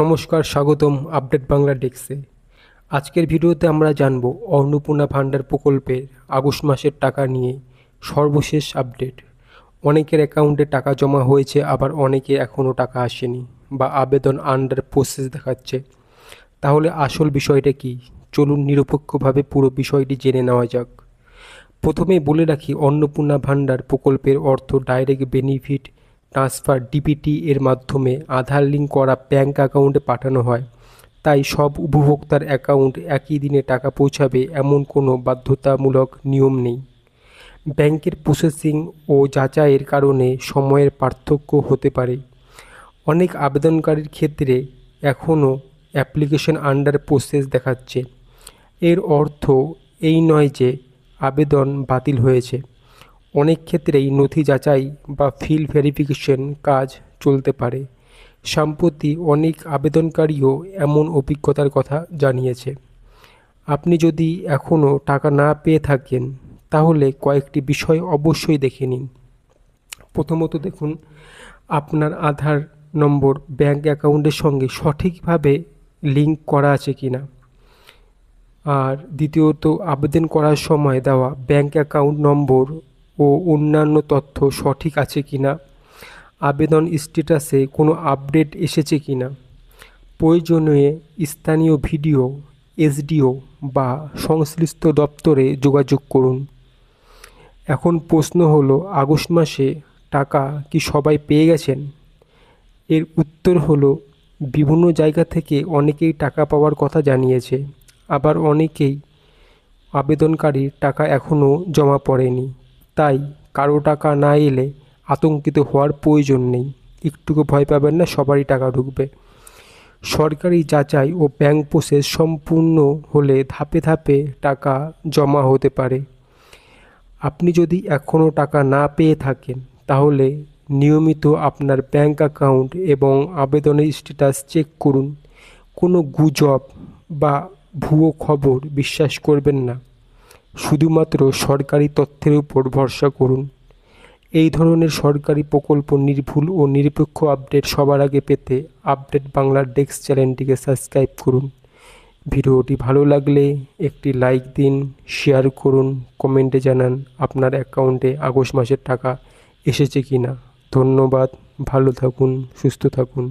নমস্কার, স্বাগতম আপডেট বাংলা ডেস্কে। আজকের ভিডিওতে আমরা জানব অন্নপূর্ণা ভান্ডার প্রকল্পের আগস্ট মাসের টাকা নিয়ে সর্বশেষ আপডেট। অনেকের অ্যাকাউন্টে টাকা জমা হয়েছে, আবার অনেকে এখনও টাকা আসেনি বা আবেদন আন্ডার প্রসেস দেখাচ্ছে। তাহলে আসল বিষয়টা কি? চলুন নিরপেক্ষভাবে পুরো বিষয়টি জেনে নেওয়া যাক। প্রথমেই বলে রাখি, অন্নপূর্ণা ভান্ডার প্রকল্পের অর্থ ডাইরেক্ট বেনিফিট ট্রান্সফার ডিবিটি এর মাধ্যমে আধার লিঙ্ক করা ব্যাঙ্ক অ্যাকাউন্টে পাঠানো হয়। তাই সব উপভোক্তার অ্যাকাউন্ট একই দিনে টাকা পৌঁছাবে এমন কোনো বাধ্যতামূলক নিয়ম নেই। ব্যাংকের প্রসেসিং ও যাচাইয়ের কারণে সময়ের পার্থক্য হতে পারে। অনেক আবেদনকারীর ক্ষেত্রে এখনও অ্যাপ্লিকেশন আন্ডার প্রসেস দেখাচ্ছে। এর অর্থ এই নয় যে আবেদন বাতিল হয়েছে। অনেক ক্ষেত্রেই নথি যাচাই বা ফিল ভেরিফিকেশন কাজ চলতে পারে। সম্প্রতি অনেক আবেদনকারীও এমন অভিজ্ঞতার কথা জানিয়েছে। আপনি যদি এখনও টাকা না পেয়ে থাকেন, তাহলে কয়েকটি বিষয় অবশ্যই দেখে নিন। প্রথমত দেখুন, আপনার আধার নম্বর ব্যাঙ্ক অ্যাকাউন্টের সঙ্গে সঠিকভাবে লিঙ্ক করা আছে কিনা। আর দ্বিতীয়ত, আবেদন করার সময় দেওয়া ব্যাঙ্ক অ্যাকাউন্ট নম্বর ও অন্যান্য তথ্য সঠিক আছে কিনা। আবেদন স্ট্যাটাসে কোনো আপডেট এসেছে কিনা। প্রয়োজনে স্থানীয় ভিডিও, এসডিও বা সংশ্লিষ্ট দপ্তরে যোগাযোগ করুন। এখন প্রশ্ন হলো, আগস্ট মাসে টাকা কি সবাই পেয়ে গেছেন? এর উত্তর হলো, বিভিন্ন জায়গা থেকে অনেকেই টাকা পাওয়ার কথা জানিয়েছে, আবার অনেকেই আবেদনকারীর টাকা এখনও জমা পড়েনি। তাই কারো টাকা না এলে আতঙ্কিত হওয়ার প্রয়োজন নেই। একটুকু ভয় পাবেন না, সবারই টাকা ঢুকবে। সরকারি যাচাই ও ব্যাংক প্রসেস সম্পূর্ণ হলে ধাপে ধাপে টাকা জমা হতে পারে। আপনি যদি এখনও টাকা না পেয়ে থাকেন, তাহলে নিয়মিত আপনার ব্যাংক অ্যাকাউন্ট এবং আবেদনের স্ট্যাটাস চেক করুন। কোনো গুজব বা ভুয়ো খবর বিশ্বাস করবেন না। শুধুমাত্র সরকারি তথ্যের উপর ভরসা করুন। এই ধরনের সরকারি প্রকল্প নির্ভুল ও নিরপেক্ষ আপডেট সবার আগে পেতে আপডেট বাংলার ডেস্ক চ্যানেলটিকে সাবস্ক্রাইব করুন। ভিডিওটি ভালো লাগলে একটি লাইক দিন, শেয়ার করুন, কমেন্টে জানান আপনার অ্যাকাউন্টে আগস্ট মাসের টাকা এসেছে কিনা। ধন্যবাদ, ভালো থাকুন, সুস্থ থাকুন।